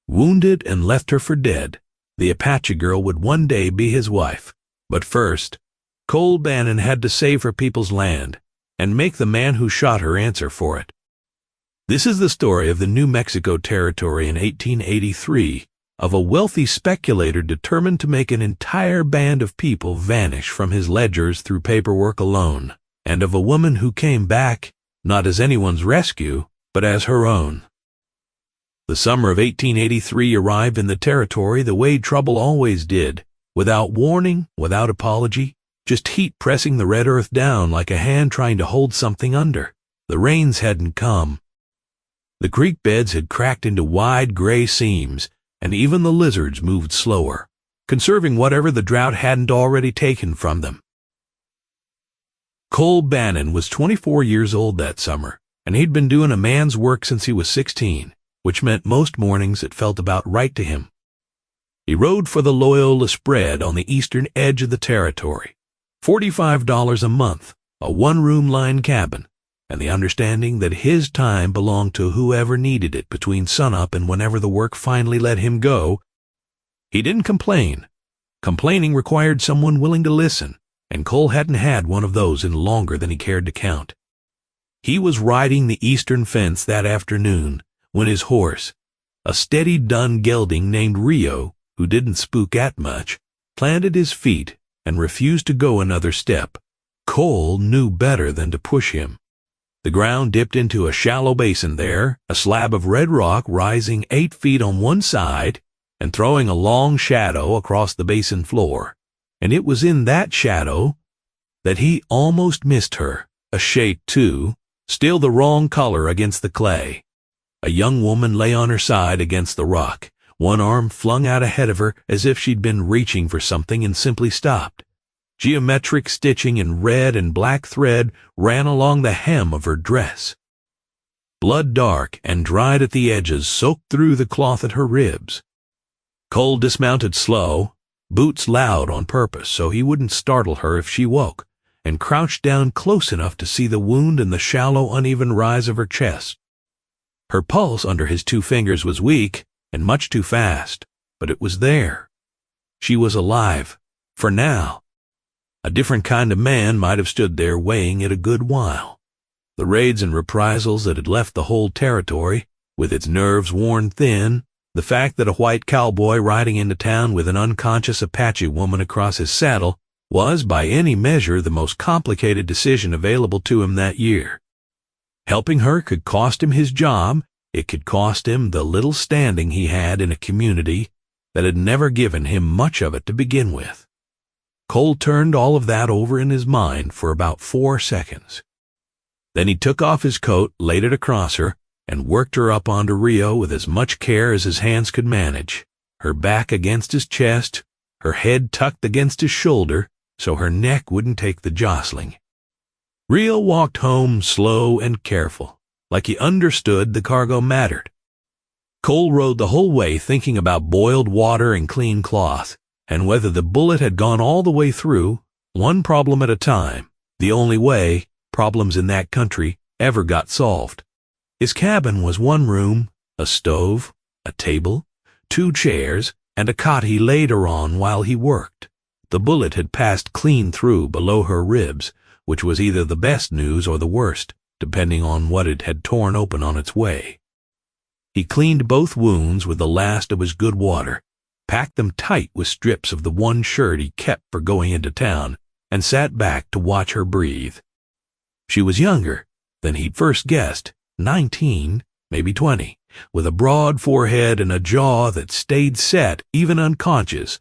wounded and left her for dead, the Apache girl would one day be his wife. But first, Cole Bannon had to save her people's land and make the man who shot her answer for it. This is the story of the New Mexico Territory in 1883, of a wealthy speculator determined to make an entire band of people vanish from his ledgers through paperwork alone, and of a woman who came back, not as anyone's rescue, but as her own. The summer of 1883 arrived in the territory the way trouble always did, without warning, without apology, just heat pressing the red earth down like a hand trying to hold something under. The rains hadn't come. The creek beds had cracked into wide gray seams, and even the lizards moved slower, conserving whatever the drought hadn't already taken from them. Cole Bannon was 24 years old that summer, and he'd been doing a man's work since he was 16, which meant most mornings it felt about right to him. He rode for the Loyola spread on the eastern edge of the territory, $45 a month, a one-room line cabin, and the understanding that his time belonged to whoever needed it between sunup and whenever the work finally let him go. He didn't complain. Complaining required someone willing to listen, and Cole hadn't had one of those in longer than he cared to count. He was riding the eastern fence that afternoon when his horse, a steady dun gelding named Rio, who didn't spook at much, planted his feet and refused to go another step. Cole knew better than to push him. The ground dipped into a shallow basin there, a slab of red rock rising 8 feet on one side and throwing a long shadow across the basin floor. And it was in that shadow that he almost missed her, a shade too, still the wrong color against the clay. A young woman lay on her side against the rock, one arm flung out ahead of her as if she'd been reaching for something and simply stopped. Geometric stitching in red and black thread ran along the hem of her dress. Blood dark and dried at the edges soaked through the cloth at her ribs. Cole dismounted slow, boots loud on purpose so he wouldn't startle her if she woke, and crouched down close enough to see the wound and the shallow, uneven rise of her chest. Her pulse under his 2 fingers was weak and much too fast, but it was there. She was alive, for now. A different kind of man might have stood there weighing it a good while. The raids and reprisals that had left the whole territory, with its nerves worn thin, the fact that a white cowboy riding into town with an unconscious Apache woman across his saddle was by any measure the most complicated decision available to him that year. Helping her could cost him his job, it could cost him the little standing he had in a community that had never given him much of it to begin with. Cole turned all of that over in his mind for about 4 seconds. Then he took off his coat, laid it across her, and worked her up onto Rio with as much care as his hands could manage, her back against his chest, her head tucked against his shoulder so her neck wouldn't take the jostling. Rio walked home slow and careful, like he understood the cargo mattered. Cole rode the whole way thinking about boiled water and clean cloth, and whether the bullet had gone all the way through, one problem at a time, the only way problems in that country ever got solved. His cabin was one room, a stove, a table, 2 chairs, and a cot he laid her on while he worked. The bullet had passed clean through below her ribs, which was either the best news or the worst, depending on what it had torn open on its way. He cleaned both wounds with the last of his good water, packed them tight with strips of the one shirt he kept for going into town, and sat back to watch her breathe. She was younger than he'd first guessed, 19, maybe 20, with a broad forehead and a jaw that stayed set, even unconscious,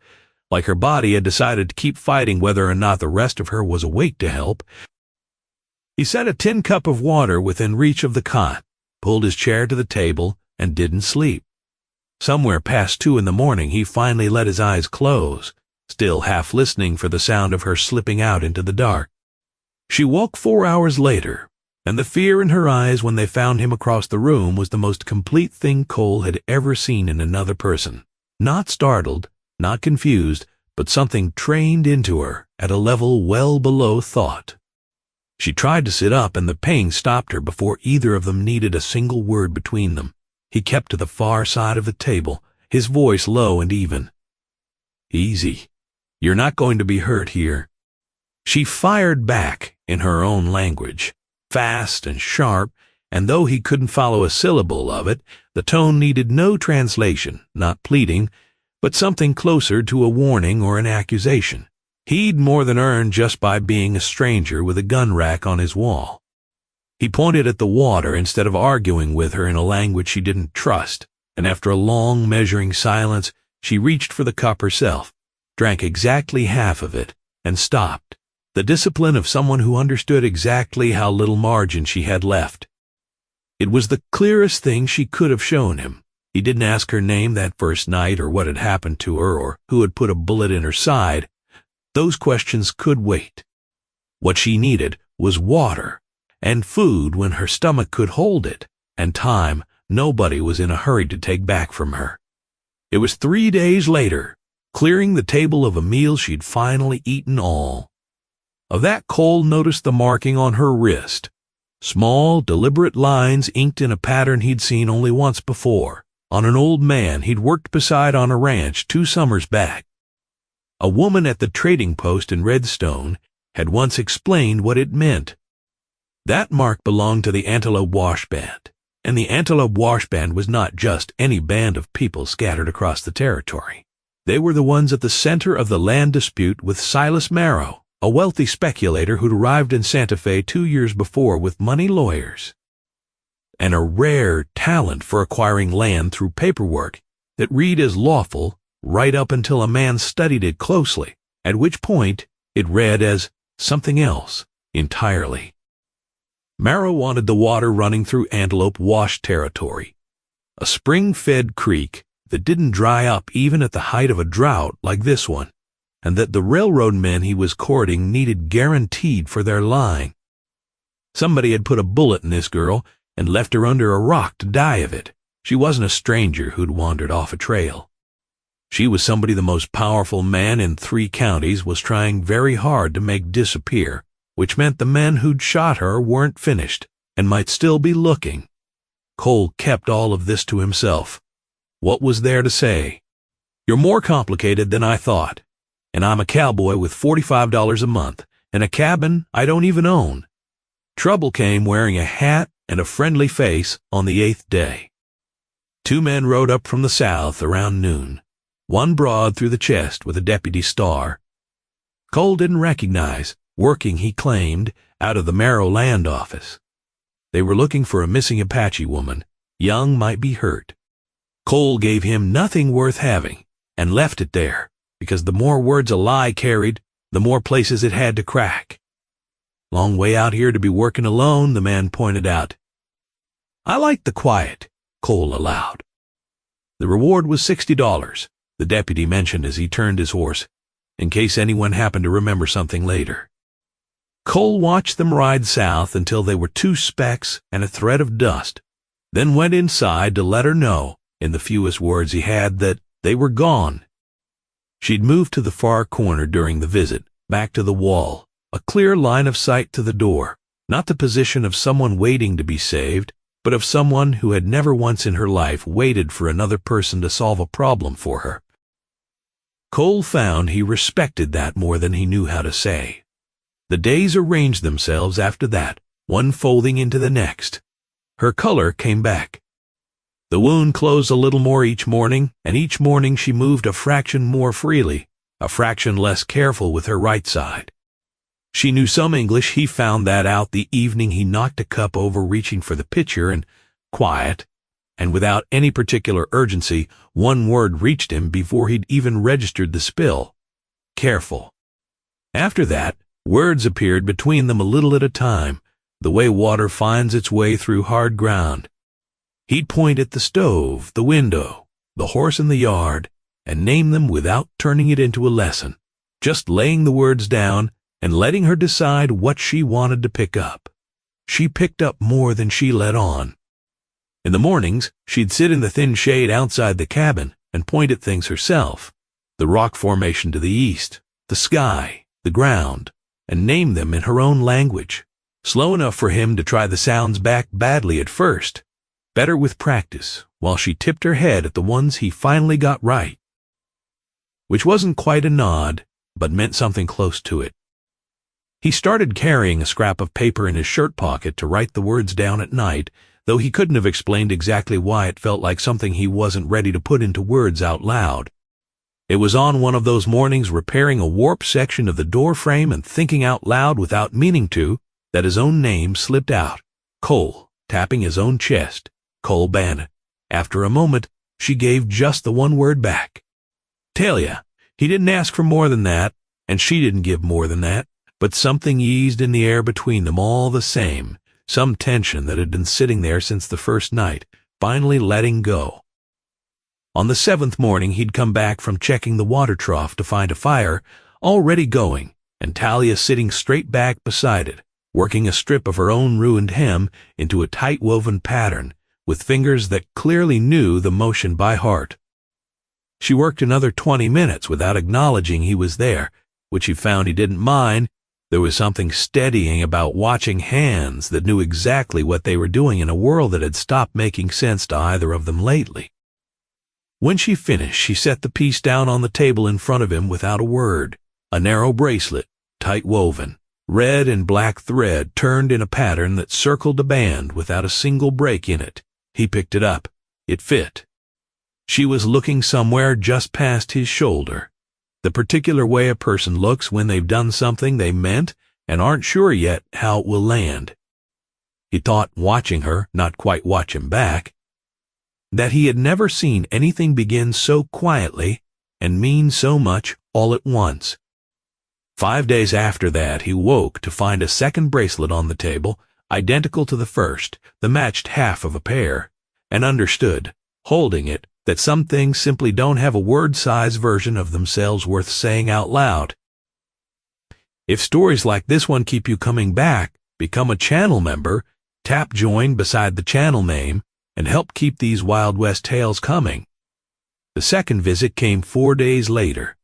like her body had decided to keep fighting whether or not the rest of her was awake to help. He set a tin cup of water within reach of the cot, pulled his chair to the table, and didn't sleep. Somewhere past 2 in the morning he finally let his eyes close, still half listening for the sound of her slipping out into the dark. She woke 4 hours later, and the fear in her eyes when they found him across the room was the most complete thing Cole had ever seen in another person. Not startled, not confused, but something trained into her at a level well below thought. She tried to sit up, and the pain stopped her before either of them needed a single word between them. He kept to the far side of the table his voice low and even. "Easy. You're not going to be hurt here." She fired back in her own language, fast and sharp, and though he couldn't follow a syllable of it, the tone needed no translation, not pleading, but something closer to a warning or an accusation. He'd more than earned just by being a stranger with a gun rack on his wall. He pointed at the water instead of arguing with her in a language she didn't trust, and after a long, measuring silence, she reached for the cup herself, drank exactly half of it, and stopped, the discipline of someone who understood exactly how little margin she had left. It was the clearest thing she could have shown him. He didn't ask her name that first night or what had happened to her or who had put a bullet in her side. Those questions could wait. What she needed was water, and food when her stomach could hold it, and time nobody was in a hurry to take back from her. It was 3 days later, clearing the table of a meal she'd finally eaten all. Of that, Cole noticed the marking on her wrist. Small, deliberate lines inked in a pattern he'd seen only once before, on an old man he'd worked beside on a ranch 2 summers back. A woman at the trading post in Redstone had once explained what it meant. That mark belonged to the Antelope Wash Band, and the Antelope Wash Band was not just any band of people scattered across the territory. They were the ones at the center of the land dispute with Silas Marrow, a wealthy speculator who'd arrived in Santa Fe 2 years before with money lawyers, and a rare talent for acquiring land through paperwork that read as lawful right up until a man studied it closely, at which point it read as something else entirely. Marrow wanted the water running through Antelope Wash territory, a spring-fed creek that didn't dry up even at the height of a drought like this one, and that the railroad men he was courting needed guaranteed for their line. Somebody had put a bullet in this girl and left her under a rock to die of it. She wasn't a stranger who'd wandered off a trail. She was somebody the most powerful man in 3 counties was trying very hard to make disappear, which meant the men who'd shot her weren't finished and might still be looking. Cole kept all of this to himself. What was there to say? "You're more complicated than I thought, and I'm a cowboy with $45 a month and a cabin I don't even own." Trouble came wearing a hat and a friendly face on the 8th day. 2 men rode up from the south around noon, one broad through the chest with a deputy star. Cole didn't recognize, working, he claimed, out of the Marrow land office. They were looking for a missing Apache woman. Young might be hurt. Cole gave him nothing worth having and left it there, because the more words a lie carried, the more places it had to crack. "Long way out here to be working alone," the man pointed out. "I like the quiet," Cole allowed. The reward was $60, the deputy mentioned as he turned his horse, in case anyone happened to remember something later. Cole watched them ride south until they were 2 specks and a thread of dust, then went inside to let her know, in the fewest words he had, that they were gone. She'd moved to the far corner during the visit, back to the wall, a clear line of sight to the door, not the position of someone waiting to be saved, but of someone who had never once in her life waited for another person to solve a problem for her. Cole found he respected that more than he knew how to say. The days arranged themselves after that, one folding into the next. Her color came back. The wound closed a little more each morning, and each morning she moved a fraction more freely, a fraction less careful with her right side. She knew some English. He found that out the evening he knocked a cup over reaching for the pitcher, and quiet, and without any particular urgency, one word reached him before he'd even registered the spill: careful. After that, words appeared between them a little at a time, the way water finds its way through hard ground. He'd point at the stove, the window, the horse in the yard, and name them without turning it into a lesson, just laying the words down and letting her decide what she wanted to pick up. She picked up more than she let on. In the mornings, she'd sit in the thin shade outside the cabin and point at things herself, the rock formation to the east, the sky, the ground, and name them in her own language, slow enough for him to try the sounds back badly at first, better with practice, while she tipped her head at the ones he finally got right. Which wasn't quite a nod, but meant something close to it. He started carrying a scrap of paper in his shirt pocket to write the words down at night, though he couldn't have explained exactly why it felt like something he wasn't ready to put into words out loud. It was on one of those mornings repairing a warped section of the door frame and thinking out loud without meaning to, that his own name slipped out. Cole, tapping his own chest. Cole Bannon. After a moment, she gave just the one word back. Talia. He didn't ask for more than that, and she didn't give more than that, but something eased in the air between them all the same, some tension that had been sitting there since the first night, finally letting go. On the 7th morning he'd come back from checking the water trough to find a fire already going, and Talia sitting straight back beside it, working a strip of her own ruined hem into a tight-woven pattern, with fingers that clearly knew the motion by heart. She worked another 20 minutes without acknowledging he was there, which he found he didn't mind. There was something steadying about watching hands that knew exactly what they were doing in a world that had stopped making sense to either of them lately. When she finished, she set the piece down on the table in front of him without a word. A narrow bracelet, tight woven, red and black thread turned in a pattern that circled a band without a single break in it. He picked it up. It fit. She was looking somewhere just past his shoulder. The particular way a person looks when they've done something they meant and aren't sure yet how it will land. He thought, watching her, not quite watch him back, that he had never seen anything begin so quietly and mean so much all at once. 5 days after that, he woke to find a second bracelet on the table, identical to the first, the matched half of a pair, and understood, holding it, that some things simply don't have a word-size version of themselves worth saying out loud. If stories like this one keep you coming back, become a channel member, tap join beside the channel name, and help keep these Wild West tales coming. The second visit came 4 days later,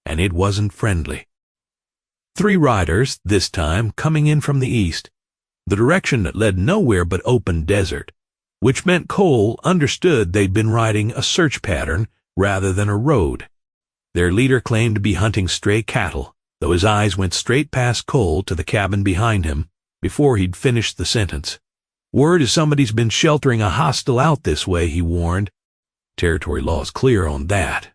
and it wasn't friendly. 3 riders, this time, coming in from the east, the direction that led nowhere but open desert, which meant Cole understood they'd been riding a search pattern rather than a road. Their leader claimed to be hunting stray cattle, though his eyes went straight past Cole to the cabin behind him before he'd finished the sentence. Word is somebody's been sheltering a hostile out this way, he warned. Territory law's clear on that.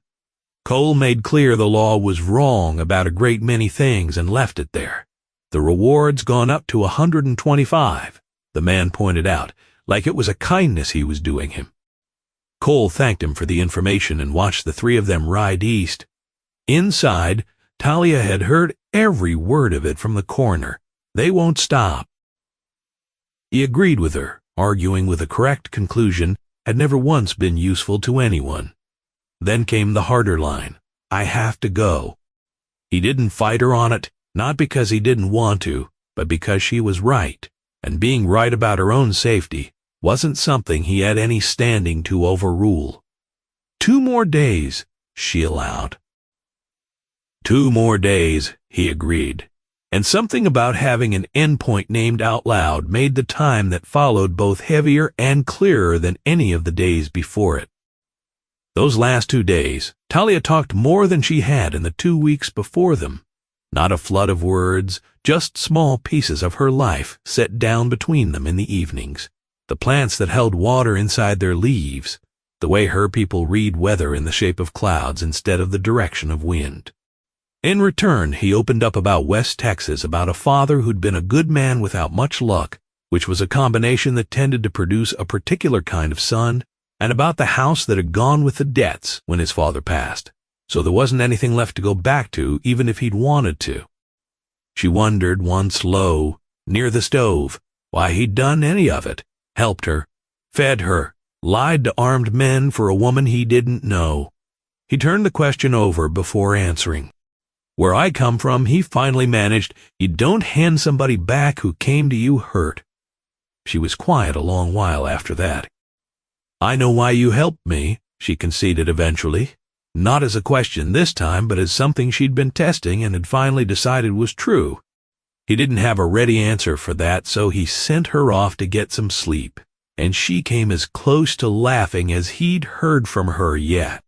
Cole made clear the law was wrong about a great many things and left it there. The reward's gone up to 125, the man pointed out, like it was a kindness he was doing him. Cole thanked him for the information and watched the 3 of them ride east. Inside, Talia had heard every word of it from the coroner. They won't stop. He agreed with her, arguing with a correct conclusion had never once been useful to anyone. Then came the harder line, I have to go. He didn't fight her on it, not because he didn't want to, but because she was right, and being right about her own safety wasn't something he had any standing to overrule. 2 more days, she allowed. 2 more days, he agreed, and something about having an endpoint named out loud made the time that followed both heavier and clearer than any of the days before it. Those last 2 days, Talia talked more than she had in the 2 weeks before them. Not a flood of words, just small pieces of her life set down between them in the evenings. The plants that held water inside their leaves, the way her people read weather in the shape of clouds instead of the direction of wind. In return, he opened up about West Texas, about a father who'd been a good man without much luck, which was a combination that tended to produce a particular kind of son, and about the house that had gone with the debts when his father passed, so there wasn't anything left to go back to even if he'd wanted to. She wondered once low, near the stove, why he'd done any of it, helped her, fed her, lied to armed men for a woman he didn't know. He turned the question over before answering. Where I come from, he finally managed, you don't hand somebody back who came to you hurt. She was quiet a long while after that. I know why you helped me, she conceded eventually. Not as a question this time, but as something she'd been testing and had finally decided was true. He didn't have a ready answer for that, so he sent her off to get some sleep. and she came as close to laughing as he'd heard from her yet.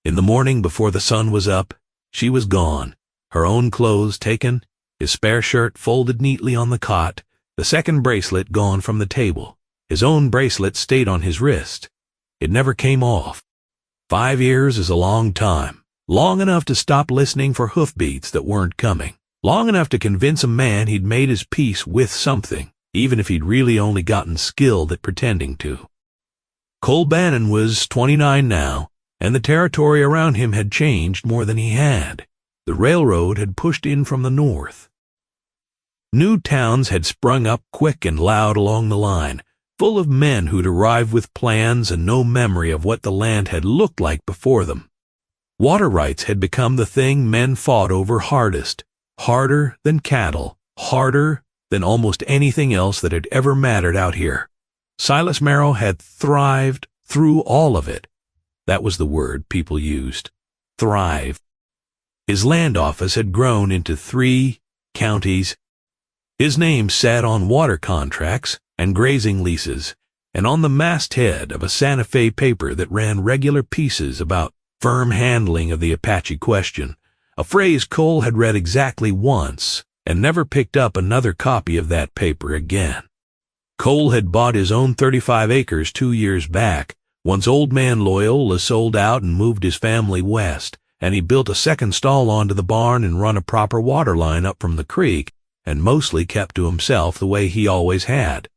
In the morning before the sun was up, she was gone, her own clothes taken, his spare shirt folded neatly on the cot, the second bracelet gone from the table. His own bracelet stayed on his wrist. It never came off. 5 years is a long time, long enough to stop listening for hoofbeats that weren't coming, long enough to convince a man he'd made his peace with something, even if he'd really only gotten skilled at pretending to. Cole Bannon was 29 now, and the territory around him had changed more than he had. The railroad had pushed in from the north. New towns had sprung up quick and loud along the line, full of men who'd arrived with plans and no memory of what the land had looked like before them. Water rights had become the thing men fought over hardest, harder than cattle, harder than almost anything else that had ever mattered out here. Silas Merrill had thrived through all of it. That was the word people used. Thrive. His land office had grown into 3 counties. His name sat on water contracts and grazing leases, and on the masthead of a Santa Fe paper that ran regular pieces about firm handling of the Apache question, a phrase Cole had read exactly once and never picked up another copy of that paper again. Cole had bought his own 35 acres 2 years back, once old man Loyola sold out and moved his family west, and he built a second stall onto the barn and run a proper water line up from the creek, and mostly kept to himself the way he always had.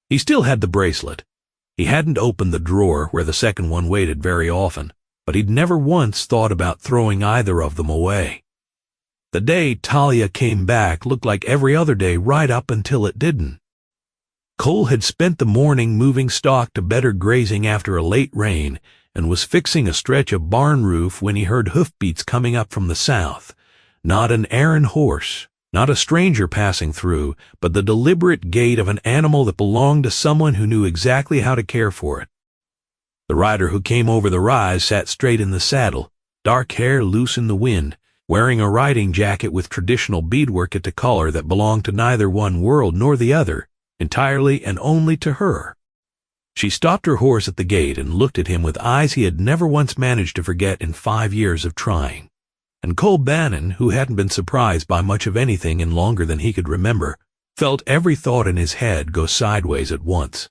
He still had the bracelet. He hadn't opened the drawer where the second one waited very often, but he'd never once thought about throwing either of them away. The day Talia came back looked like every other day right up until it didn't. Cole had spent the morning moving stock to better grazing after a late rain and was fixing a stretch of barn roof when he heard hoofbeats coming up from the south. Not an errand horse, not a stranger passing through, but the deliberate gait of an animal that belonged to someone who knew exactly how to care for it. The rider who came over the rise sat straight in the saddle, dark hair loose in the wind, wearing a riding jacket with traditional beadwork at the collar that belonged to neither one world nor the other, entirely and only to her. She stopped her horse at the gate and looked at him with eyes he had never once managed to forget in 5 years of trying. And Cole Bannon, who hadn't been surprised by much of anything in longer than he could remember, felt every thought in his head go sideways at once.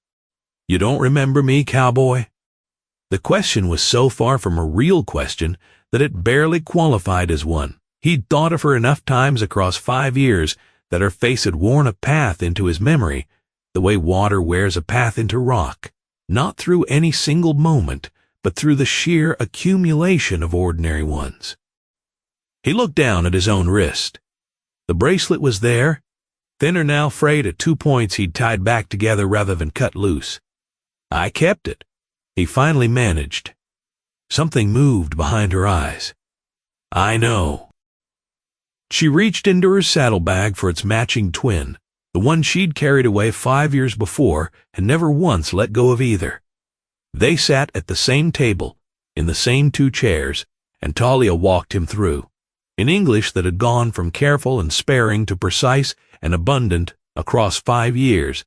"You don't remember me, Cowboy?" The question was so far from a real question that it barely qualified as one. He'd thought of her enough times across 5 years that her face had worn a path into his memory, the way water wears a path into rock, not through any single moment, but through the sheer accumulation of ordinary ones. He looked down at his own wrist. The bracelet was there, thinner now, frayed at 2 points he'd tied back together rather than cut loose. "I kept it," he finally managed. Something moved behind her eyes. "I know." She reached into her saddlebag for its matching twin, the one she'd carried away 5 years before and never once let go of either. They sat at the same table, in the same 2 chairs, and Talia walked him through, in English that had gone from careful and sparing to precise and abundant across 5 years,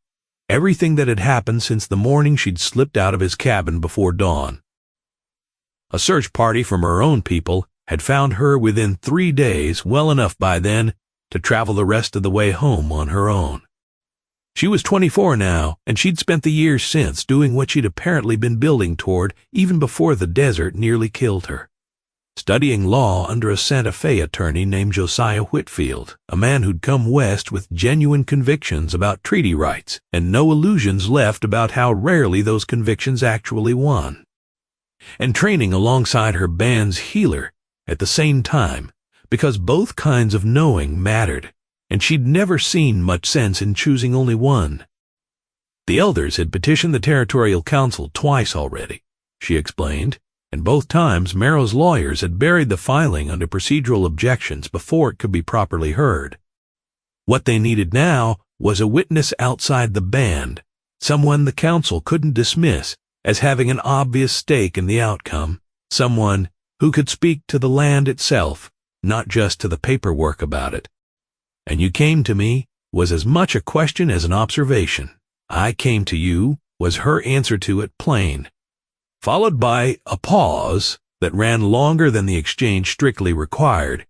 everything that had happened since the morning she'd slipped out of his cabin before dawn. A search party from her own people had found her within 3 days, well enough by then to travel the rest of the way home on her own. She was 24 now, and she'd spent the years since doing what she'd apparently been building toward even before the desert nearly killed her. Studying law under a Santa Fe attorney named Josiah Whitfield, a man who'd come west with genuine convictions about treaty rights and no illusions left about how rarely those convictions actually won. And training alongside her band's healer at the same time, because both kinds of knowing mattered, and she'd never seen much sense in choosing only one. The elders had petitioned the Territorial Council twice already, she explained, and both times Merrill's lawyers had buried the filing under procedural objections before it could be properly heard. What they needed now was a witness outside the band, someone the council couldn't dismiss as having an obvious stake in the outcome, someone who could speak to the land itself, not just to the paperwork about it. "And you came to me" was as much a question as an observation. "I came to you" was her answer to it plain, followed by a pause that ran longer than the exchange strictly required.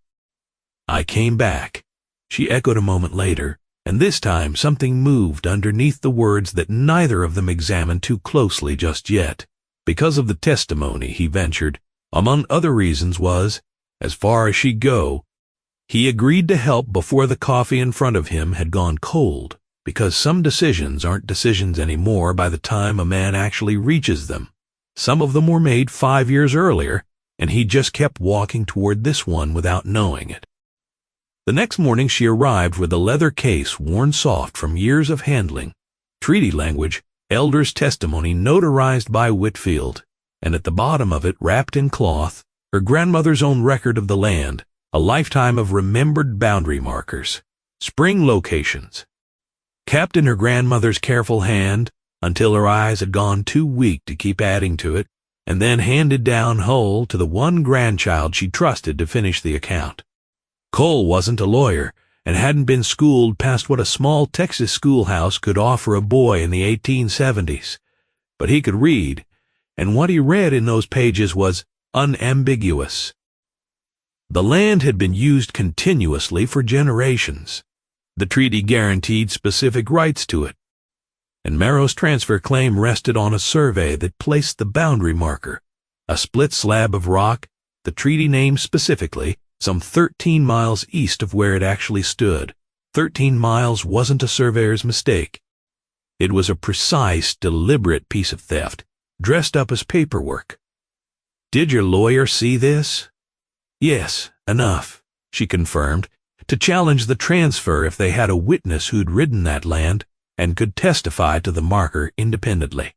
"I came back," she echoed a moment later, and this time something moved underneath the words that neither of them examined too closely just yet. "Because of the testimony," he ventured, "among other reasons, was, as far as she'd go." He agreed to help before the coffee in front of him had gone cold, because some decisions aren't decisions anymore by the time a man actually reaches them. Some of them were made 5 years earlier, and he just kept walking toward this one without knowing it. The next morning she arrived with a leather case worn soft from years of handling, treaty language, elder's testimony notarized by Whitfield, and at the bottom of it, wrapped in cloth, her grandmother's own record of the land, a lifetime of remembered boundary markers, spring locations, kept in her grandmother's careful hand until her eyes had gone too weak to keep adding to it, and then handed down whole to the one grandchild she trusted to finish the account. Cole wasn't a lawyer and hadn't been schooled past what a small Texas schoolhouse could offer a boy in the 1870s, but he could read, and what he read in those pages was unambiguous. The land had been used continuously for generations. The treaty guaranteed specific rights to it, and Merrow's transfer claim rested on a survey that placed the boundary marker, a split slab of rock, the treaty named specifically, some 13 miles east of where it actually stood. 13 miles wasn't a surveyor's mistake. It was a precise, deliberate piece of theft, dressed up as paperwork. "Did your lawyer see this?" "Yes, enough," she confirmed, to challenge the transfer if they had a witness who'd ridden that land and could testify to the marker independently.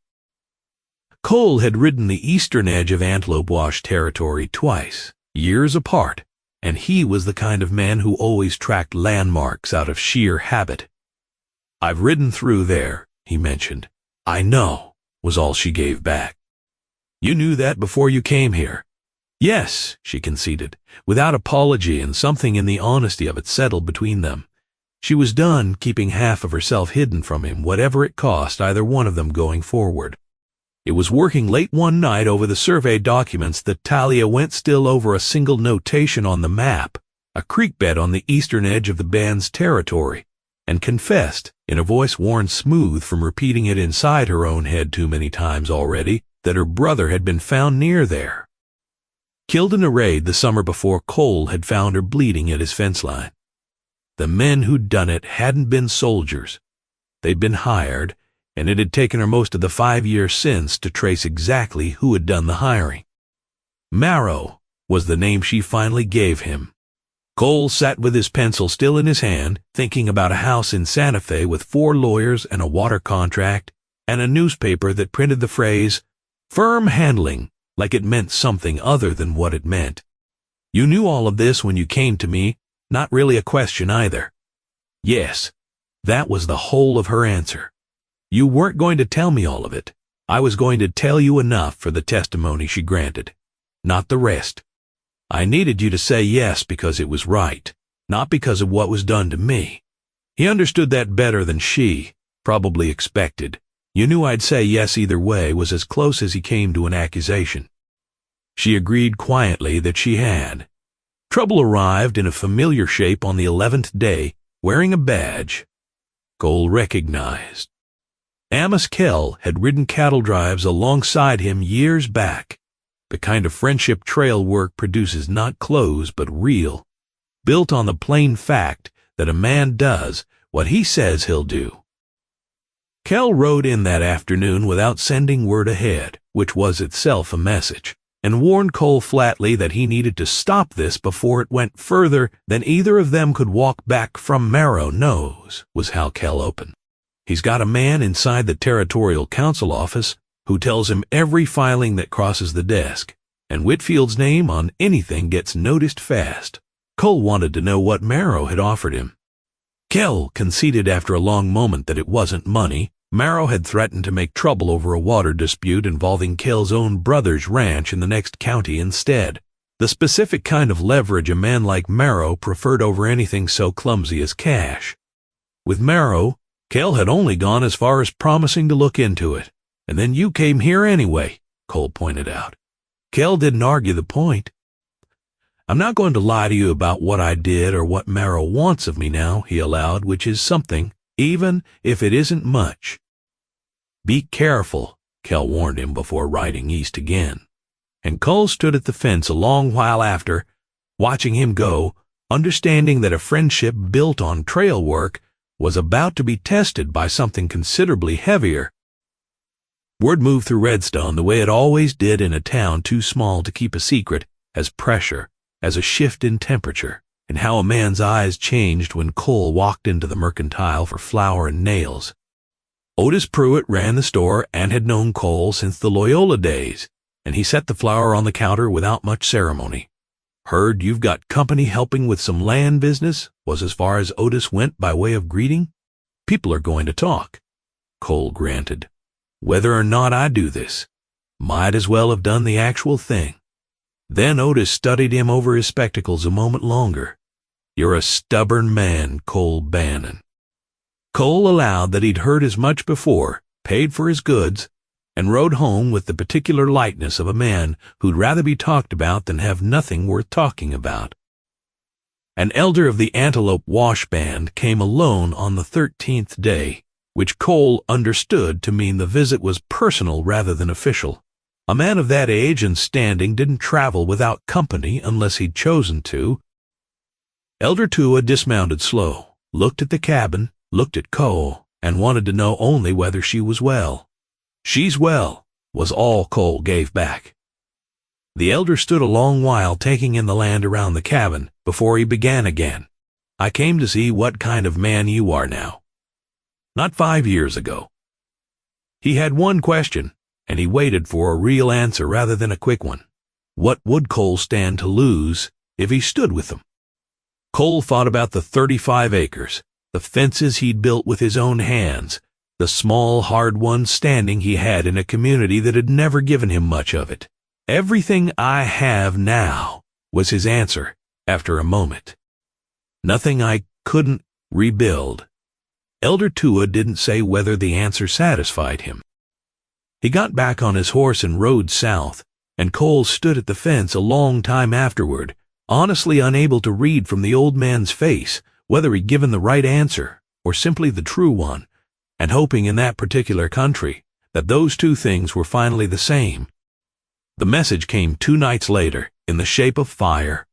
Cole had ridden the eastern edge of Antelope Wash territory twice, years apart, and he was the kind of man who always tracked landmarks out of sheer habit. "I've ridden through there," he mentioned. "I know," was all she gave back. "You knew that before you came here." "Yes," she conceded, without apology, and something in the honesty of it settled between them. She was done keeping half of herself hidden from him, whatever it cost either one of them going forward. It was working late one night over the survey documents that Talia went still over a single notation on the map, a creek bed on the eastern edge of the band's territory, and confessed, in a voice worn smooth from repeating it inside her own head too many times already, that her brother had been found near there. Killed in a raid the summer before Cole had found her bleeding at his fence line. The men who'd done it hadn't been soldiers. They'd been hired, and it had taken her most of the 5 years since to trace exactly who had done the hiring. Marrow was the name she finally gave him. Cole sat with his pencil still in his hand, thinking about a house in Santa Fe with 4 lawyers and a water contract, and a newspaper that printed the phrase, "firm handling," like it meant something other than what it meant. "You knew all of this when you came to me, not really a question either." Yes, that was the whole of her answer. "You weren't going to tell me all of it. I was going to tell you enough for the testimony she granted, not the rest. I needed you to say yes because it was right, not because of what was done to me." He understood that better than she probably expected. "You knew I'd say yes either way" was as close as he came to an accusation. She agreed quietly that she had. Trouble arrived in a familiar shape on the 11th day, wearing a badge Cole recognized. Amos Kell had ridden cattle drives alongside him years back, the kind of friendship trail work produces, not clothes but real, built on the plain fact that a man does what he says he'll do. Kell rode in that afternoon without sending word ahead, which was itself a message, and warned Cole flatly that he needed to stop this before it went further than either of them could walk back from. "Marrow knows," was how Kell opened. "He's got a man inside the Territorial Council office who tells him every filing that crosses the desk, and Whitfield's name on anything gets noticed fast." Cole wanted to know what Marrow had offered him. Kell conceded after a long moment that it wasn't money. Marrow had threatened to make trouble over a water dispute involving Kell's own brother's ranch in the next county instead. The specific kind of leverage a man like Marrow preferred over anything so clumsy as cash. With Marrow, Kell had only gone as far as promising to look into it, And then you came here anyway, Cole pointed out. Kell didn't argue the point. I'm not going to lie to you about what I did or what Merrill wants of me now, he allowed, which is something, even if it isn't much. Be careful, Kell warned him before riding east again. And Cole stood at the fence a long while after, watching him go, understanding that a friendship built on trail work was about to be tested by something considerably heavier. Word moved through Redstone the way it always did in a town too small to keep a secret, as pressure, as a shift in temperature, and how a man's eyes changed when Cole walked into the mercantile for flour and nails. Otis Pruitt ran the store and had known Cole since the Loyola days, and he set the flour on the counter without much ceremony. Heard you've got company helping with some land business, was as far as Otis went by way of greeting. People are going to talk, Cole granted. Whether or not I do this, might as well have done the actual thing. Then Otis studied him over his spectacles a moment longer. You're a stubborn man, Cole Bannon. Cole allowed that he'd heard as much before, paid for his goods, and rode home with the particular lightness of a man who'd rather be talked about than have nothing worth talking about. An elder of the Antelope Wash Band came alone on the 13th day, which Cole understood to mean the visit was personal rather than official. A man of that age and standing didn't travel without company unless he'd chosen to. Elder Tua dismounted slow, looked at the cabin, looked at Cole, and wanted to know only whether she was well. She's well, was all Cole gave back. The elder stood a long while taking in the land around the cabin before he began again. I came to see what kind of man you are now. Not 5 years ago. He had one question, and he waited for a real answer rather than a quick one. What would Cole stand to lose if he stood with them? Cole thought about the 35 acres, the fences he'd built with his own hands, the small, hard-won standing he had in a community that had never given him much of it. Everything I have now, was his answer after a moment. Nothing I couldn't rebuild. Elder Tua didn't say whether the answer satisfied him. He got back on his horse and rode south, and Cole stood at the fence a long time afterward, honestly unable to read from the old man's face whether he'd given the right answer or simply the true one, and hoping in that particular country that those two things were finally the same. The message came 2 nights later in the shape of fire.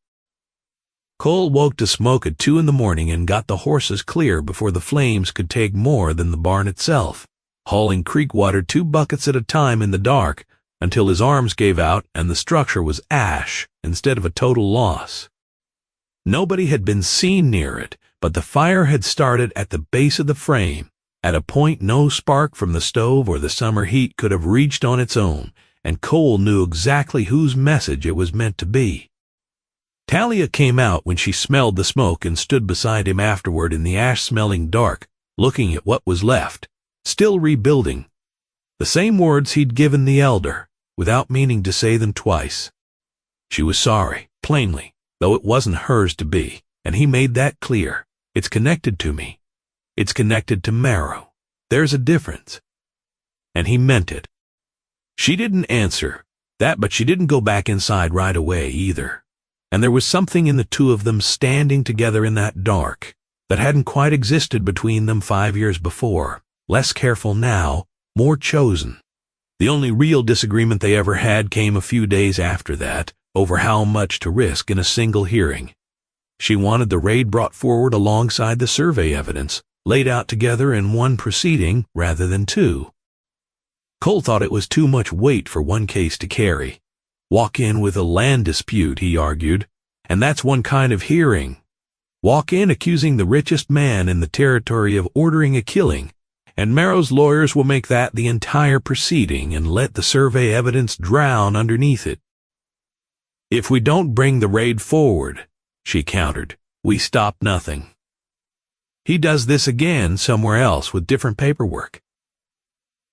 Cole woke to smoke at 2 in the morning and got the horses clear before the flames could take more than the barn itself, hauling creek water 2 buckets at a time in the dark until his arms gave out and the structure was ash instead of a total loss. Nobody had been seen near it, but the fire had started at the base of the frame, at a point no spark from the stove or the summer heat could have reached on its own, and Cole knew exactly whose message it was meant to be. Talia came out when she smelled the smoke and stood beside him afterward in the ash-smelling dark, looking at what was left, still rebuilding. The same words he'd given the elder, without meaning to say them twice. She was sorry, plainly, though it wasn't hers to be, and he made that clear. It's connected to me. It's connected to Marrow. There's a difference. And he meant it. She didn't answer that, but she didn't go back inside right away either. And there was something in the two of them standing together in that dark that hadn't quite existed between them 5 years before, less careful now, more chosen. The only real disagreement they ever had came a few days after that, over how much to risk in a single hearing. She wanted the raid brought forward alongside the survey evidence, laid out together in one proceeding rather than 2. Cole thought it was too much weight for one case to carry. Walk in with a land dispute, he argued, and that's one kind of hearing. Walk in accusing the richest man in the territory of ordering a killing, and Marrow's lawyers will make that the entire proceeding and let the survey evidence drown underneath it. If we don't bring the raid forward, she countered, we stop nothing. He does this again somewhere else with different paperwork.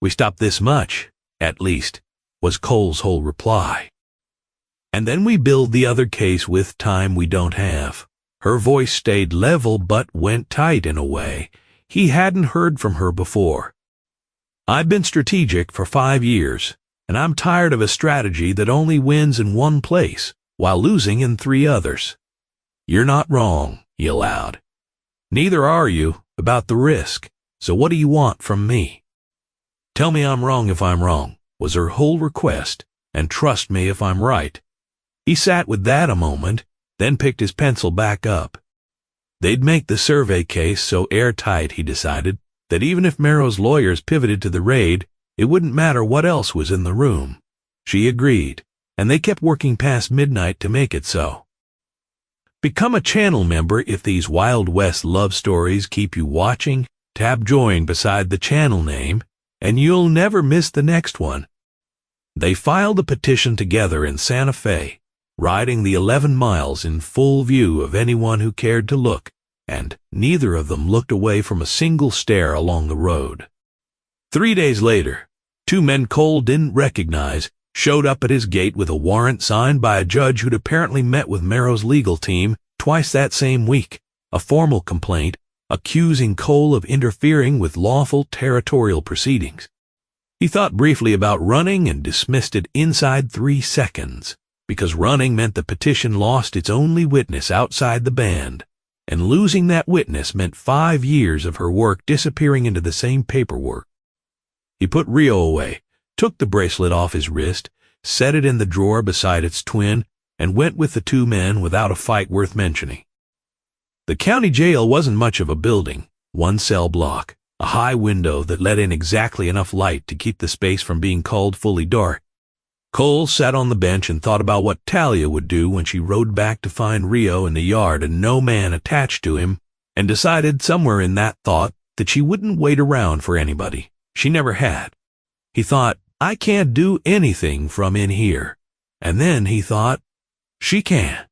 We stop this much, at least, was Cole's whole reply. And then we build the other case with time we don't have. Her voice stayed level but went tight in a way he hadn't heard from her before. I've been strategic for 5 years, and I'm tired of a strategy that only wins in one place while losing in 3 others. You're not wrong, he allowed. Neither are you about the risk, so what do you want from me? Tell me I'm wrong if I'm wrong, was her whole request, and trust me if I'm right. He sat with that a moment, then picked his pencil back up. They'd make the survey case so airtight, he decided, that even if Merrow's lawyers pivoted to the raid, it wouldn't matter what else was in the room. She agreed, and they kept working past midnight to make it so. Become a channel member if these Wild West love stories keep you watching. Tap join beside the channel name, and you'll never miss the next one. They filed a petition together in Santa Fe, riding the 11 miles in full view of anyone who cared to look, and neither of them looked away from a single stare along the road. 3 days later, 2 men Cole didn't recognize showed up at his gate with a warrant signed by a judge who'd apparently met with Merrow's legal team twice that same week, a formal complaint accusing Cole of interfering with lawful territorial proceedings. He thought briefly about running and dismissed it inside 3 seconds, because running meant the petition lost its only witness outside the band, and losing that witness meant 5 years of her work disappearing into the same paperwork. He put Rio away, took the bracelet off his wrist, set it in the drawer beside its twin, and went with the 2 men without a fight worth mentioning. The county jail wasn't much of a building, 1 cell block, a high window that let in exactly enough light to keep the space from being called fully dark. Cole sat on the bench and thought about what Talia would do when she rode back to find Rio in the yard and no man attached to him, and decided somewhere in that thought that she wouldn't wait around for anybody. She never had. He thought, I can't do anything from in here. And then he thought, she can.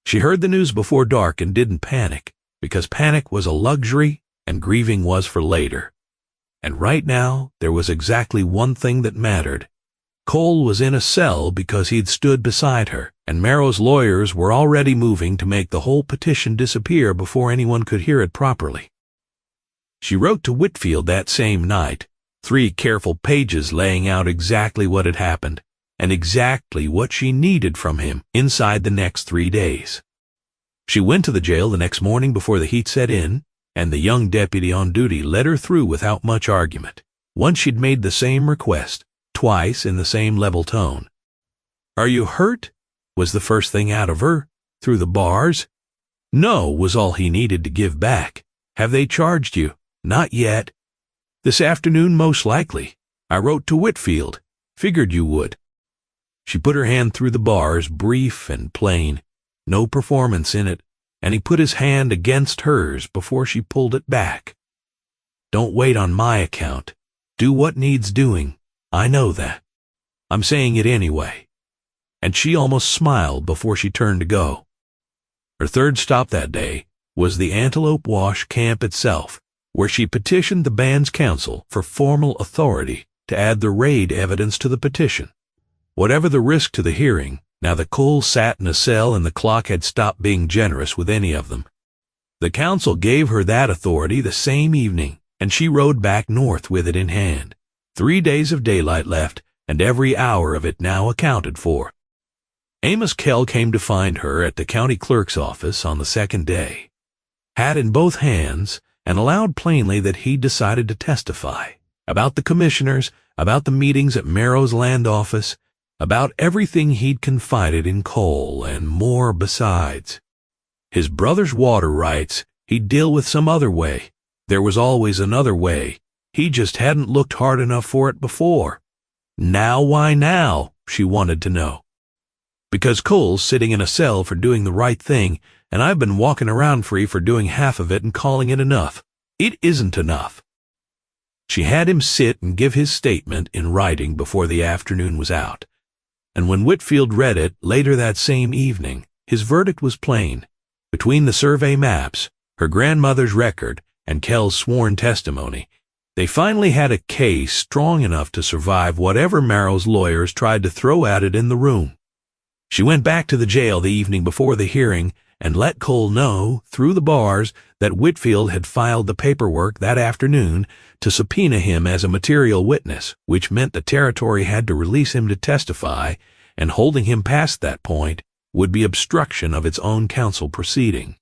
She heard the news before dark and didn't panic, because panic was a luxury and grieving was for later. And right now, there was exactly one thing that mattered. Cole was in a cell because he'd stood beside her, and Merrow's lawyers were already moving to make the whole petition disappear before anyone could hear it properly. She wrote to Whitfield that same night, 3 careful pages laying out exactly what had happened, and exactly what she needed from him inside the next 3 days. She went to the jail the next morning before the heat set in, and the young deputy on duty led her through without much argument. Once she'd made the same request, twice in the same level tone. Are you hurt? Was the first thing out of her, through the bars. No was all he needed to give back. Have they charged you? Not yet. This afternoon, most likely. I wrote to Whitfield. Figured you would. She put her hand through the bars, brief and plain, no performance in it, and he put his hand against hers before she pulled it back. Don't wait on my account. Do what needs doing. I know that. I'm saying it anyway. And she almost smiled before she turned to go. Her third stop that day was the Antelope Wash camp itself, where she petitioned the band's council for formal authority to add the raid evidence to the petition. Whatever the risk to the hearing, now that Cole sat in a cell and the clock had stopped being generous with any of them. The council gave her that authority the same evening, and she rode back north with it in hand. 3 days of daylight left, and every hour of it now accounted for. Amos Kell came to find her at the county clerk's office on the 2nd day, hat in both hands, and allowed plainly that he'd decided to testify about the commissioners, about the meetings at Merrow's land office, about everything he'd confided in Cole, and more besides. His brother's water rights he'd deal with some other way. There was always another way. He just hadn't looked hard enough for it before. Now, why now? She wanted to know. Because Cole's sitting in a cell for doing the right thing, and I've been walking around free for doing half of it and calling it enough. It isn't enough. She had him sit and give his statement in writing before the afternoon was out. And when Whitfield read it later that same evening, his verdict was plain. Between the survey maps, her grandmother's record, and Kell's sworn testimony, they finally had a case strong enough to survive whatever Merrow's lawyers tried to throw at it in the room. She went back to the jail the evening before the hearing and let Cole know, through the bars, that Whitfield had filed the paperwork that afternoon to subpoena him as a material witness, which meant the territory had to release him to testify, and holding him past that point would be obstruction of its own counsel proceeding.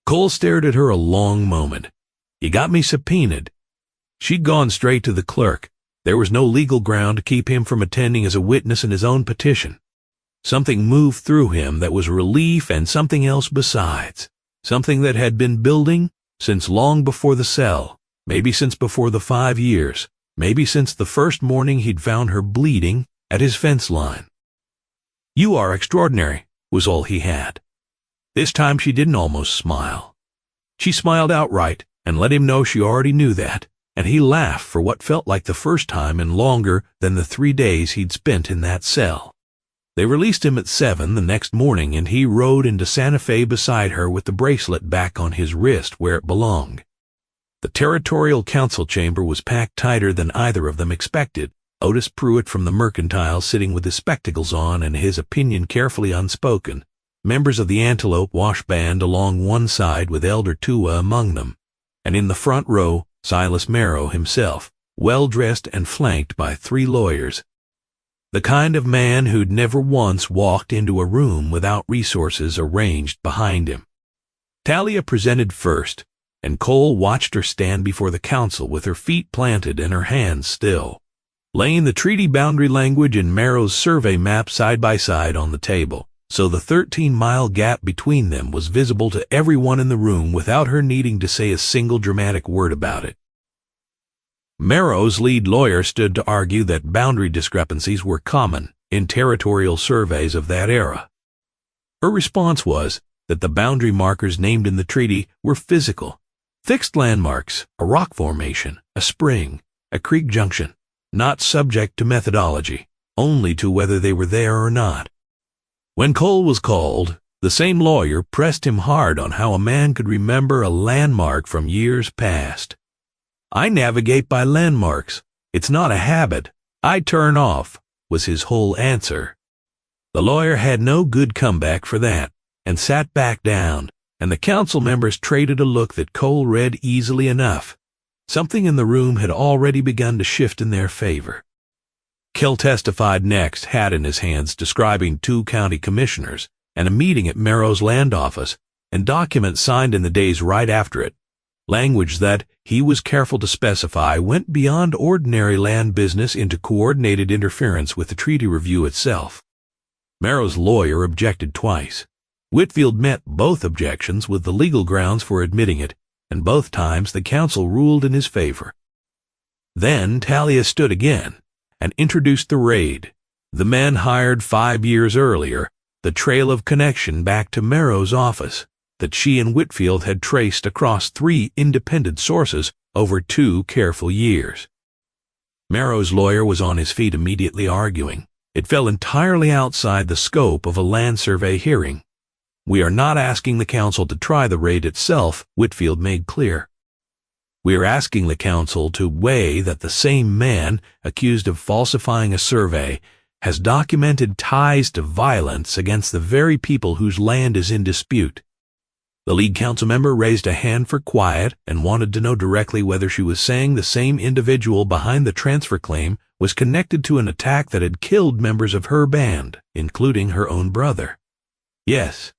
Cole stared at her a long moment. "You got me subpoenaed." She'd gone straight to the clerk. There was no legal ground to keep him from attending as a witness in his own petition. Something moved through him that was relief and something else besides. Something that had been building since long before the cell, maybe since before the 5 years, maybe since the first morning he'd found her bleeding at his fence line. "You are extraordinary," was all he had. This time she didn't almost smile. She smiled outright and let him know she already knew that, and he laughed for what felt like the first time in longer than the 3 days he'd spent in that cell. They released him at 7 the next morning, and he rode into Santa Fe beside her with the bracelet back on his wrist where it belonged. The territorial council chamber was packed tighter than either of them expected. Otis Pruitt from the Mercantile sitting with his spectacles on and his opinion carefully unspoken. Members of the Antelope Wash Band along one side with Elder Tua among them. And in the front row, Silas Merrow himself, well-dressed and flanked by 3 lawyers. The kind of man who'd never once walked into a room without resources arranged behind him. Talia presented first, and Cole watched her stand before the council with her feet planted and her hands still, laying the treaty boundary language and Merrow's survey map side by side on the table, so the 13-mile gap between them was visible to everyone in the room without her needing to say a single dramatic word about it. Merrow's lead lawyer stood to argue that boundary discrepancies were common in territorial surveys of that era. Her response was that the boundary markers named in the treaty were physical, fixed landmarks, a rock formation, a spring, a creek junction, not subject to methodology, only to whether they were there or not. When Cole was called, the same lawyer pressed him hard on how a man could remember a landmark from years past. "I navigate by landmarks. It's not a habit. I turn off," was his whole answer. The lawyer had no good comeback for that, and sat back down, and the council members traded a look that Cole read easily enough. Something in the room had already begun to shift in their favor. Kell testified next, hat in his hands, describing 2 county commissioners, and a meeting at Merrow's land office, and documents signed in the days right after it. Language that, he was careful to specify, went beyond ordinary land business into coordinated interference with the treaty review itself. Merrow's lawyer objected twice. Whitfield met both objections with the legal grounds for admitting it, and both times the council ruled in his favor. Then Talia stood again and introduced the raid, the men hired 5 years earlier, the trail of connection back to Merrow's office that she and Whitfield had traced across 3 independent sources over 2 careful years. Merrow's lawyer was on his feet immediately arguing. It fell entirely outside the scope of a land survey hearing. "We are not asking the council to try the raid itself," Whitfield made clear. "We are asking the council to weigh that the same man accused of falsifying a survey has documented ties to violence against the very people whose land is in dispute." The lead council member raised a hand for quiet and wanted to know directly whether she was saying the same individual behind the transfer claim was connected to an attack that had killed members of her band, including her own brother. Yes.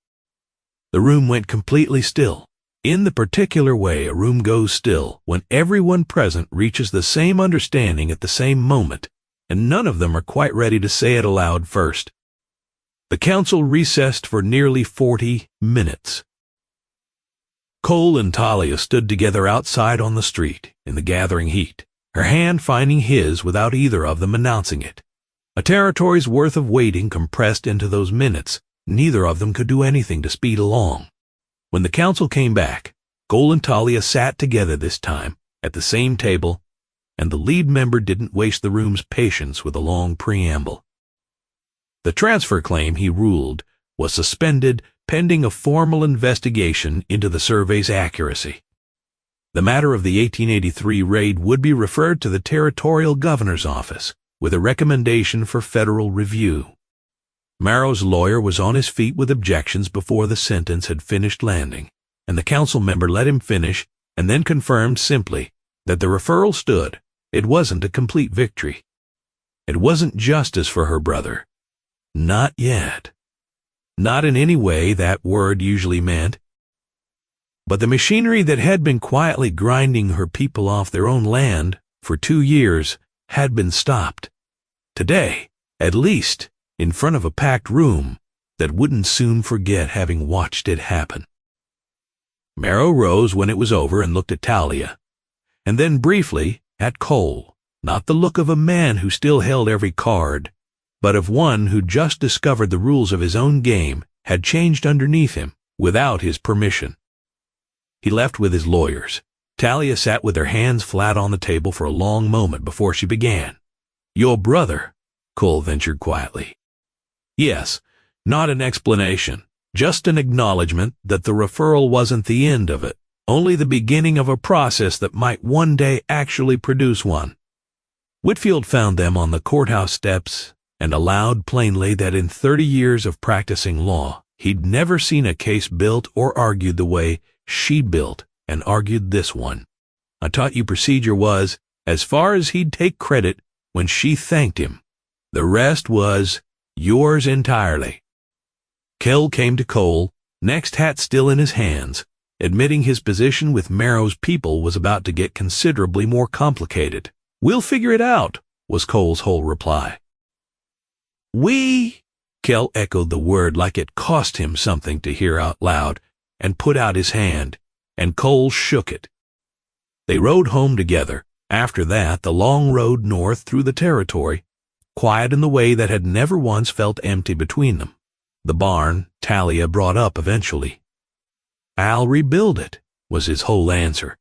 The room went completely still. In the particular way a room goes still when everyone present reaches the same understanding at the same moment, and none of them are quite ready to say it aloud first. The council recessed for nearly 40 minutes. Cole and Talia stood together outside on the street in the gathering heat, her hand finding his without either of them announcing it. A territory's worth of waiting compressed into those minutes. Neither of them could do anything to speed along. When the council came back, Cole and Talia sat together this time at the same table, and the lead member didn't waste the room's patience with a long preamble. The transfer claim, he ruled, was suspended pending a formal investigation into the survey's accuracy. The matter of the 1883 raid would be referred to the territorial governor's office with a recommendation for federal review. Marrow's lawyer was on his feet with objections before the sentence had finished landing, and the council member let him finish and then confirmed simply that the referral stood. It wasn't a complete victory. It wasn't justice for her brother. Not yet. Not in any way that word usually meant. But the machinery that had been quietly grinding her people off their own land for 2 years had been stopped. Today, at least, in front of a packed room that wouldn't soon forget having watched it happen. Marrow rose when it was over and looked at Talia, and then briefly at Cole, not the look of a man who still held every card, but of one who just discovered the rules of his own game had changed underneath him without his permission. He left with his lawyers. Talia sat with her hands flat on the table for a long moment before she began. "Your brother," Cole ventured quietly. "Yes, not an explanation, just an acknowledgement that the referral wasn't the end of it, only the beginning of a process that might one day actually produce one." Whitfield found them on the courthouse steps and allowed plainly that in 30 years of practicing law, he'd never seen a case built or argued the way she built and argued this one. "I taught you procedure was, as far as he'd take credit when she thanked him. The rest was yours entirely." Kell came to Cole, next hat still in his hands, admitting his position with Marrow's people was about to get considerably more complicated. "We'll figure it out," was Cole's whole reply. "We?" Kell echoed the word like it cost him something to hear out loud, and put out his hand, and Cole shook it. They rode home together. After that, the long road north through the territory, quiet in the way that had never once felt empty between them. The barn, Talia brought up eventually. "I'll rebuild it," was his whole answer.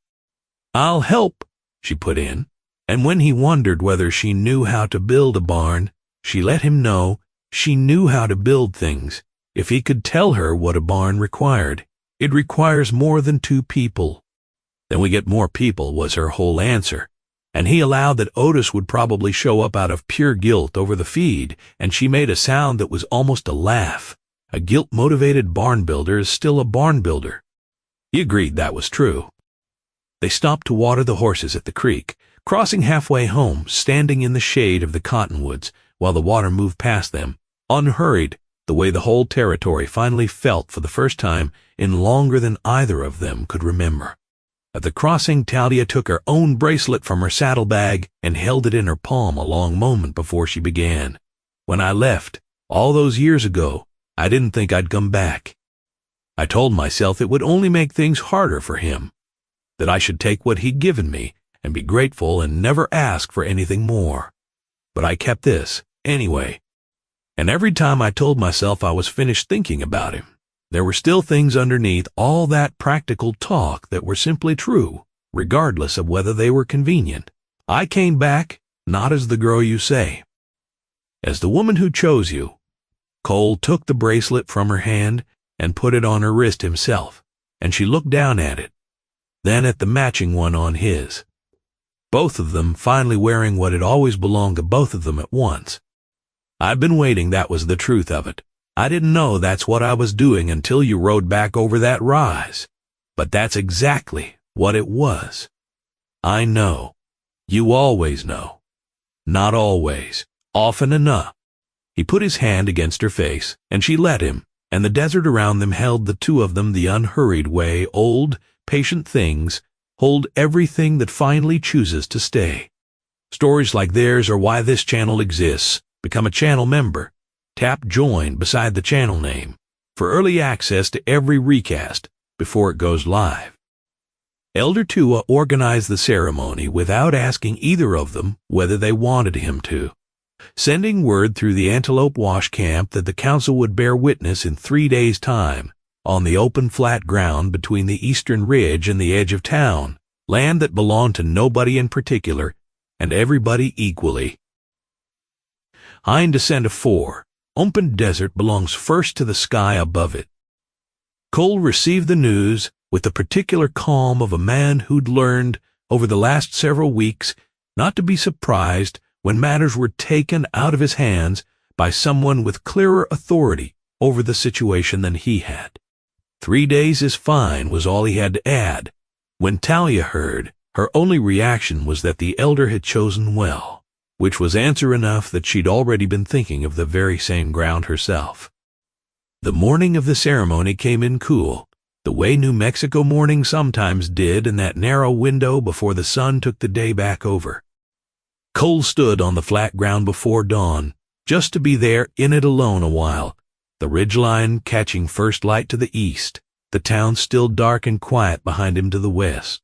"I'll help," she put in, and when he wondered whether she knew how to build a barn, she let him know she knew how to build things. If he could tell her what a barn required, "It requires more than 2 people. "Then we get more people," was her whole answer, and he allowed that Otis would probably show up out of pure guilt over the feed, and she made a sound that was almost a laugh. A guilt-motivated barn builder is still a barn builder. He agreed that was true. They stopped to water the horses at the creek, crossing halfway home, standing in the shade of the cottonwoods while the water moved past them, unhurried, the way the whole territory finally felt for the first time in longer than either of them could remember. At the crossing, Talia took her own bracelet from her saddlebag and held it in her palm a long moment before she began. "When I left, all those years ago, I didn't think I'd come back. I told myself it would only make things harder for him, that I should take what he'd given me and be grateful and never ask for anything more. But I kept this, anyway. And every time I told myself I was finished thinking about him, there were still things underneath all that practical talk that were simply true, regardless of whether they were convenient. I came back, not as the girl you say, as the woman who chose you." Cole took the bracelet from her hand and put it on her wrist himself, and she looked down at it, then at the matching one on his. Both of them finally wearing what had always belonged to both of them at once. "I'd been waiting, that was the truth of it. I didn't know that's what I was doing until you rode back over that rise. But that's exactly what it was. I know. You always know. Not always. Often enough." He put his hand against her face, and she let him, and the desert around them held the two of them the unhurried way old, patient things hold everything that finally chooses to stay. Stories like theirs are why this channel exists. Become a channel member. Tap Join beside the channel name for early access to every recast before it goes live. Elder Tua organized the ceremony without asking either of them whether they wanted him to, sending word through the Antelope Wash Camp that the council would bear witness in 3 days' time on the open flat ground between the eastern ridge and the edge of town, land that belonged to nobody in particular and everybody equally. Hind descent of 4. Open desert belongs first to the sky above it. Cole received the news with the particular calm of a man who'd learned over the last several weeks not to be surprised when matters were taken out of his hands by someone with clearer authority over the situation than he had. 3 days is fine was all he had to add. When Talia heard, her only reaction was that the elder had chosen well, which was answer enough that she'd already been thinking of the very same ground herself. The morning of the ceremony came in cool, the way New Mexico mornings sometimes did in that narrow window before the sun took the day back over. Cole stood on the flat ground before dawn, just to be there in it alone a while, the ridgeline catching first light to the east, the town still dark and quiet behind him to the west.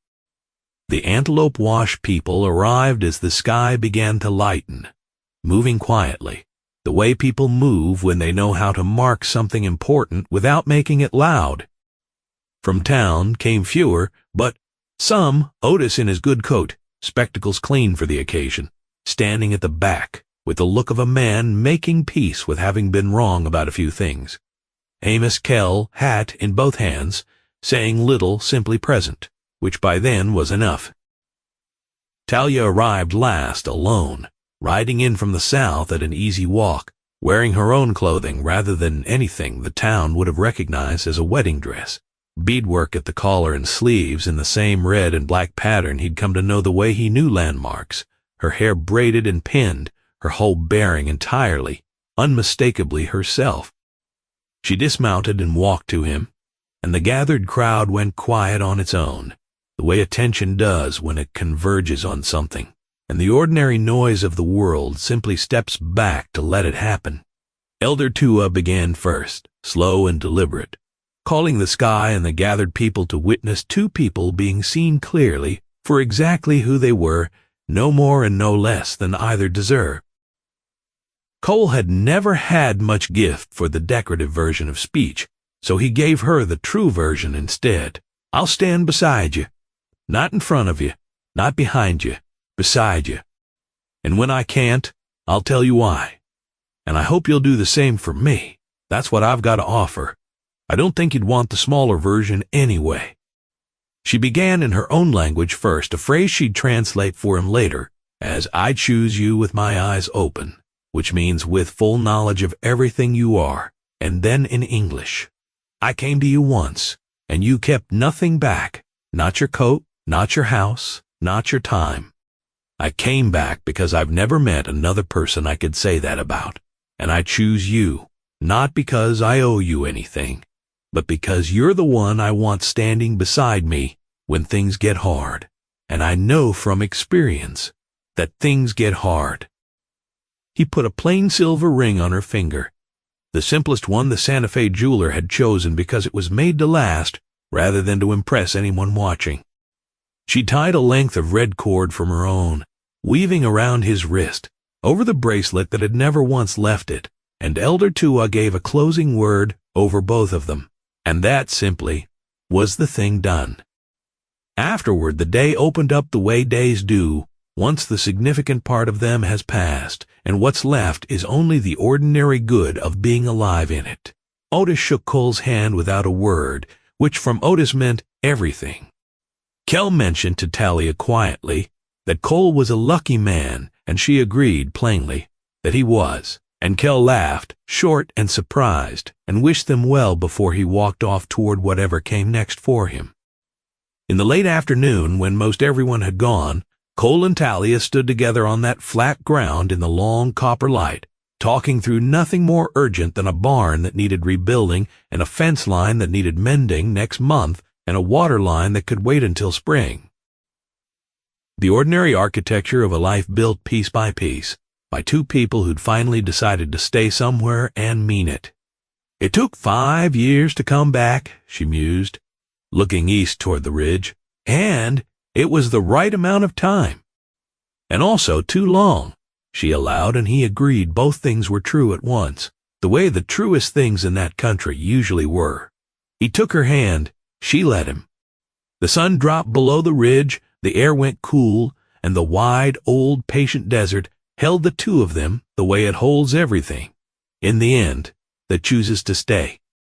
The Antelope Wash people arrived as the sky began to lighten, moving quietly, the way people move when they know how to mark something important without making it loud. From town came fewer, but some, Otis in his good coat, spectacles clean for the occasion, standing at the back, with the look of a man making peace with having been wrong about a few things. Amos Kell, hat in both hands, saying little, simply present, which by then was enough. Talia arrived last, alone, riding in from the south at an easy walk, wearing her own clothing rather than anything the town would have recognized as a wedding dress. Beadwork at the collar and sleeves in the same red and black pattern he'd come to know the way he knew landmarks, her hair braided and pinned, her whole bearing entirely, unmistakably herself. She dismounted and walked to him, and the gathered crowd went quiet on its own, the way attention does when it converges on something, and the ordinary noise of the world simply steps back to let it happen. Elder Tua began first, slow and deliberate, calling the sky and the gathered people to witness two people being seen clearly for exactly who they were, no more and no less than either deserved. Cole had never had much gift for the decorative version of speech, so he gave her the true version instead. I'll stand beside you. Not in front of you, not behind you, beside you. And when I can't, I'll tell you why. And I hope you'll do the same for me. That's what I've got to offer. I don't think you'd want the smaller version anyway. She began in her own language first, a phrase she'd translate for him later, as I choose you with my eyes open, which means with full knowledge of everything you are, and then in English. I came to you once, and you kept nothing back, not your coat, not your house, not your time. I came back because I've never met another person I could say that about, and I choose you, not because I owe you anything, but because you're the one I want standing beside me when things get hard, and I know from experience that things get hard. He put a plain silver ring on her finger, the simplest one the Santa Fe jeweler had chosen because it was made to last rather than to impress anyone watching. She tied a length of red cord from her own, weaving around his wrist, over the bracelet that had never once left it, and Elder Tua gave a closing word over both of them, and that simply was the thing done. Afterward, the day opened up the way days do, once the significant part of them has passed, and what's left is only the ordinary good of being alive in it. Otis shook Cole's hand without a word, which from Otis meant everything. Kell mentioned to Talia quietly that Cole was a lucky man, and she agreed plainly that he was, and Kell laughed, short and surprised, and wished them well before he walked off toward whatever came next for him. In the late afternoon, when most everyone had gone, Cole and Talia stood together on that flat ground in the long copper light, talking through nothing more urgent than a barn that needed rebuilding and a fence line that needed mending next month and a water line that could wait until spring. The ordinary architecture of a life built piece by piece by two people who'd finally decided to stay somewhere and mean it. It took 5 years to come back, she mused, looking east toward the ridge, and it was the right amount of time. And also too long, she allowed, and he agreed both things were true at once, the way the truest things in that country usually were. He took her hand, she let him. The sun dropped below the ridge, the air went cool, and the wide, old, patient desert held the two of them the way it holds everything, in the end, that chooses to stay.